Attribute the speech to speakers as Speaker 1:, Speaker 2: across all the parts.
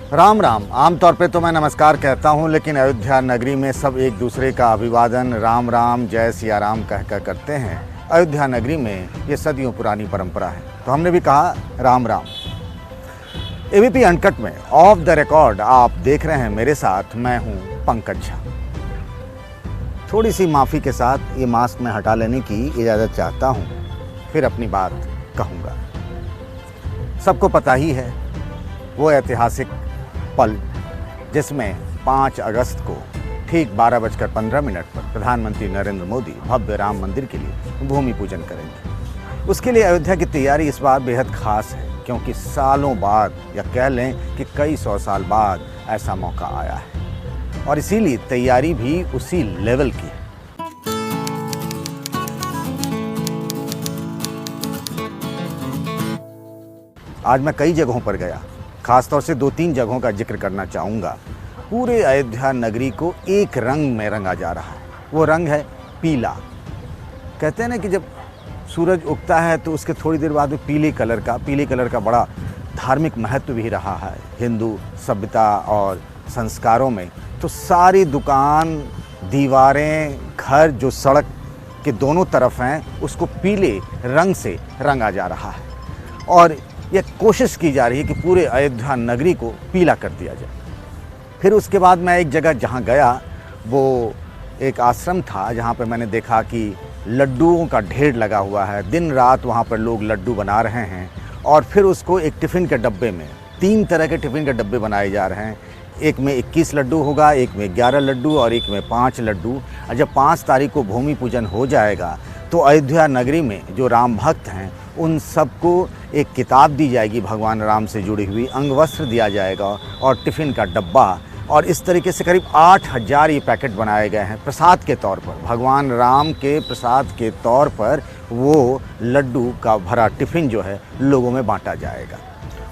Speaker 1: राम राम। आमतौर पे तो मैं नमस्कार कहता हूँ, लेकिन अयोध्या नगरी में सब एक दूसरे का अभिवादन राम राम जय सिया राम कह कर करते हैं। अयोध्या नगरी में ये सदियों पुरानी परंपरा है, तो हमने भी कहा राम राम। एबीपी अनकट में ऑफ द रिकॉर्ड आप देख रहे हैं मेरे साथ, मैं हूँ पंकज झा। थोड़ी सी माफ़ी के साथ ये मास्क मैं हटा लेने की इजाज़त चाहता हूँ, फिर अपनी बात कहूँगा। सबको पता ही है वो ऐतिहासिक पल जिसमें 5 अगस्त को ठीक 12:15 पर प्रधानमंत्री नरेंद्र मोदी भव्य राम मंदिर के लिए भूमि पूजन करेंगे। उसके लिए अयोध्या की तैयारी इस बार बेहद खास है, क्योंकि सालों बाद या कह लें कि कई 100 साल बाद ऐसा मौका आया है और इसीलिए तैयारी भी उसी लेवल की है। आज मैं कई जगहों पर गया, खासतौर से 2-3 जगहों का जिक्र करना चाहूँगा। पूरे अयोध्या नगरी को एक रंग में रंगा जा रहा है, वो रंग है पीला। कहते हैं ना कि जब सूरज उगता है तो उसके थोड़ी देर बाद में पीले कलर का बड़ा धार्मिक महत्व भी रहा है हिंदू सभ्यता और संस्कारों में। तो सारी दुकान, दीवारें, घर जो सड़क के दोनों तरफ हैं उसको पीले रंग से रंगा जा रहा है और यह कोशिश की जा रही है कि पूरे अयोध्या नगरी को पीला कर दिया जाए। फिर उसके बाद मैं एक जगह जहाँ गया, वो एक आश्रम था जहाँ पर मैंने देखा कि लड्डुओं का ढेर लगा हुआ है। दिन रात वहाँ पर लोग लड्डू बना रहे हैं और फिर उसको एक टिफ़िन के डब्बे में 3 तरह के टिफ़िन के डब्बे बनाए जा रहे हैं। एक में 21 लड्डू होगा, एक में 11 लड्डू और एक में 5 लड्डू। और जब 5 तारीख को भूमि पूजन हो जाएगा तो अयोध्या नगरी में जो राम भक्त हैं उन सबको एक किताब दी जाएगी, भगवान राम से जुड़ी हुई अंगवस्त्र दिया जाएगा और टिफ़िन का डब्बा। और इस तरीके से करीब 8000 ये पैकेट बनाए गए हैं प्रसाद के तौर पर, भगवान राम के प्रसाद के तौर पर वो लड्डू का भरा टिफ़िन जो है लोगों में बांटा जाएगा।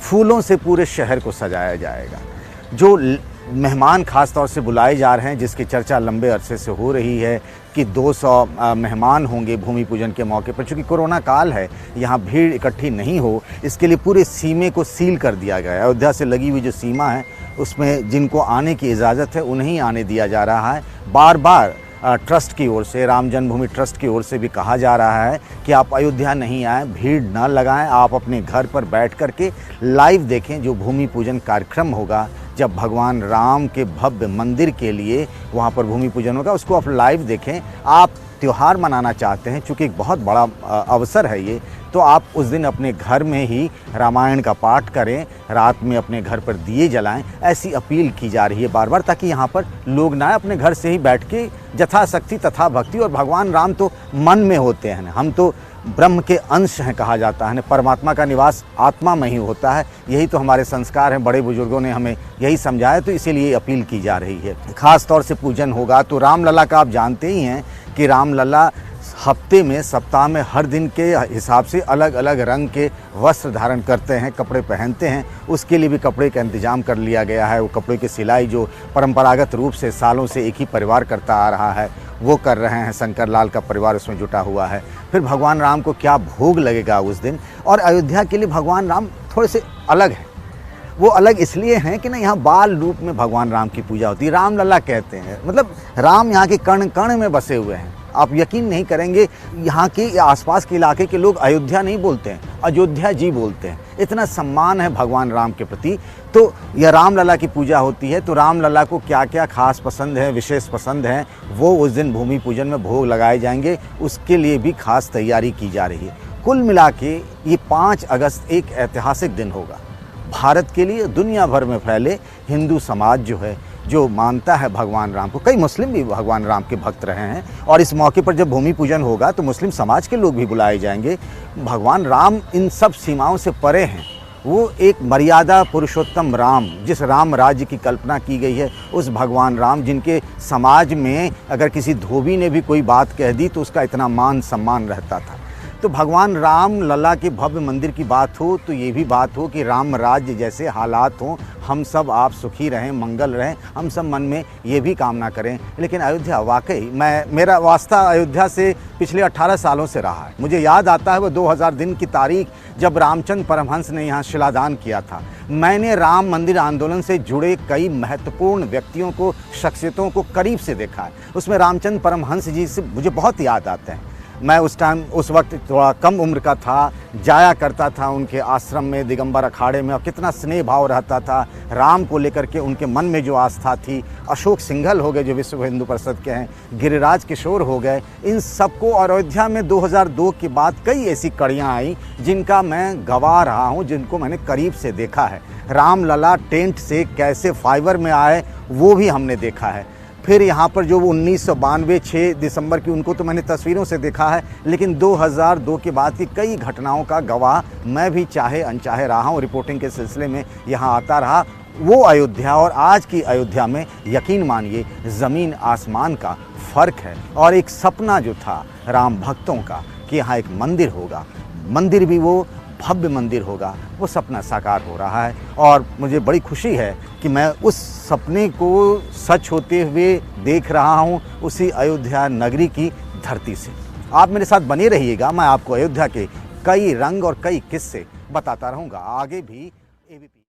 Speaker 1: फूलों से पूरे शहर को सजाया जाएगा। जो मेहमान ख़ास तौर से बुलाए जा रहे हैं, जिसकी चर्चा लंबे अरसे से हो रही है कि 200 मेहमान होंगे भूमि पूजन के मौके पर। चूँकि कोरोना काल है, यहाँ भीड़ इकट्ठी नहीं हो, इसके लिए पूरे सीमे को सील कर दिया गया है। अयोध्या से लगी हुई जो सीमा है उसमें जिनको आने की इजाज़त है उन्हें आने दिया जा रहा है। बार बार ट्रस्ट की ओर से, राम जन्मभूमि ट्रस्ट की ओर से भी कहा जा रहा है कि आप अयोध्या नहीं आएँ, भीड़ न लगाएं, आप अपने घर पर बैठ कर के लाइव देखें जो भूमि पूजन कार्यक्रम होगा। जब भगवान राम के भव्य मंदिर के लिए वहाँ पर भूमि पूजन होगा, उसको आप लाइव देखें। आप त्यौहार मनाना चाहते हैं, चूँकि एक बहुत बड़ा अवसर है ये, तो आप उस दिन अपने घर में ही रामायण का पाठ करें, रात में अपने घर पर दिए जलाएं। ऐसी अपील की जा रही है बार बार, ताकि यहाँ पर लोग ना अपने घर से ही बैठ के यथाशक्ति तथा भक्ति। और भगवान राम तो मन में होते हैं, हम तो ब्रह्म के अंश हैं कहा जाता है, परमात्मा का निवास आत्मा में ही होता है। यही तो हमारे संस्कार हैं, बड़े बुजुर्गों ने हमें यही समझाया, तो इसीलिए अपील की जा रही है। ख़ास तौर से पूजन होगा तो रामलला का आप जानते ही हैं कि रामलला हफ्ते में, सप्ताह में, हर दिन के हिसाब से अलग अलग रंग के वस्त्र धारण करते हैं, कपड़े पहनते हैं। उसके लिए भी कपड़े का इंतजाम कर लिया गया है। वो कपड़े की सिलाई जो परंपरागत रूप से सालों से एक ही परिवार करता आ रहा है वो कर रहे हैं। शंकर लाल का परिवार उसमें जुटा हुआ है। फिर भगवान राम को क्या भोग लगेगा उस दिन। और अयोध्या के लिए भगवान राम थोड़े से अलग हैं। वो अलग इसलिए हैं कि ना यहाँ बाल रूप में भगवान राम की पूजा होती है। रामलला कहते हैं, मतलब राम यहाँ के कण कण में बसे हुए हैं। आप यकीन नहीं करेंगे, यहाँ के आसपास के इलाके के लोग अयोध्या नहीं बोलते हैं, अयोध्या जी बोलते हैं। इतना सम्मान है भगवान राम के प्रति। तो यह रामलला की पूजा होती है। तो रामलला को क्या क्या खास पसंद है, विशेष पसंद है, वो उस दिन भूमि पूजन में भोग लगाए जाएंगे। उसके लिए भी खास तैयारी की जा रही है। कुल मिला के ये 5 अगस्त एक ऐतिहासिक दिन होगा भारत के लिए। दुनिया भर में फैले हिंदू समाज जो है, जो मानता है भगवान राम को, कई मुस्लिम भी भगवान राम के भक्त रहे हैं। और इस मौके पर जब भूमि पूजन होगा तो मुस्लिम समाज के लोग भी बुलाए जाएंगे। भगवान राम इन सब सीमाओं से परे हैं। वो एक मर्यादा पुरुषोत्तम राम, जिस राम राज्य की कल्पना की गई है, उस भगवान राम जिनके समाज में अगर किसी धोबी ने भी कोई बात कह दी तो उसका इतना मान सम्मान रहता था। तो भगवान राम लला के भव्य मंदिर की बात हो तो ये भी बात हो कि राम राज्य जैसे हालात हों, हम सब आप सुखी रहें, मंगल रहें, हम सब मन में ये भी कामना करें। लेकिन अयोध्या वाकई मेरा वास्ता अयोध्या से पिछले 18 सालों से रहा है। मुझे याद आता है वो 2000 दिन की तारीख जब रामचंद्र परमहंस ने यहाँ शिलादान किया था। मैंने राम मंदिर आंदोलन से जुड़े कई महत्वपूर्ण व्यक्तियों को, शख्सियतों को करीब से देखा है। उसमें रामचंद्र परमहंस जी से मुझे बहुत याद आते हैं। मैं उस वक्त थोड़ा कम उम्र का था, जाया करता था उनके आश्रम में, दिगंबर अखाड़े में, और कितना स्नेह भाव रहता था राम को लेकर के, उनके मन में जो आस्था थी। अशोक सिंघल हो गए जो विश्व हिंदू परिषद के हैं, गिरिराज किशोर हो गए, इन सबको। और अयोध्या में 2002 के बाद कई ऐसी कड़ियाँ आई जिनका मैं गवाह रहा हूँ, जिनको मैंने करीब से देखा है। राम लला टेंट से कैसे फाइबर में आए वो भी हमने देखा है। फिर यहाँ पर जो 1992 6 दिसंबर की, उनको तो मैंने तस्वीरों से देखा है, लेकिन 2002 के बाद की कई घटनाओं का गवाह मैं भी चाहे अनचाहे रहा हूँ। रिपोर्टिंग के सिलसिले में यहाँ आता रहा। वो अयोध्या और आज की अयोध्या में यकीन मानिए ज़मीन आसमान का फ़र्क है। और एक सपना जो था राम भक्तों का कि यहाँ एक मंदिर होगा, मंदिर भी वो भव्य मंदिर होगा, वो सपना साकार हो रहा है। और मुझे बड़ी खुशी है कि मैं उस सपने को सच होते हुए देख रहा हूँ उसी अयोध्या नगरी की धरती से। आप मेरे साथ बने रहिएगा, मैं आपको अयोध्या के कई रंग और कई किस्से बताता रहूँगा आगे भी। ABP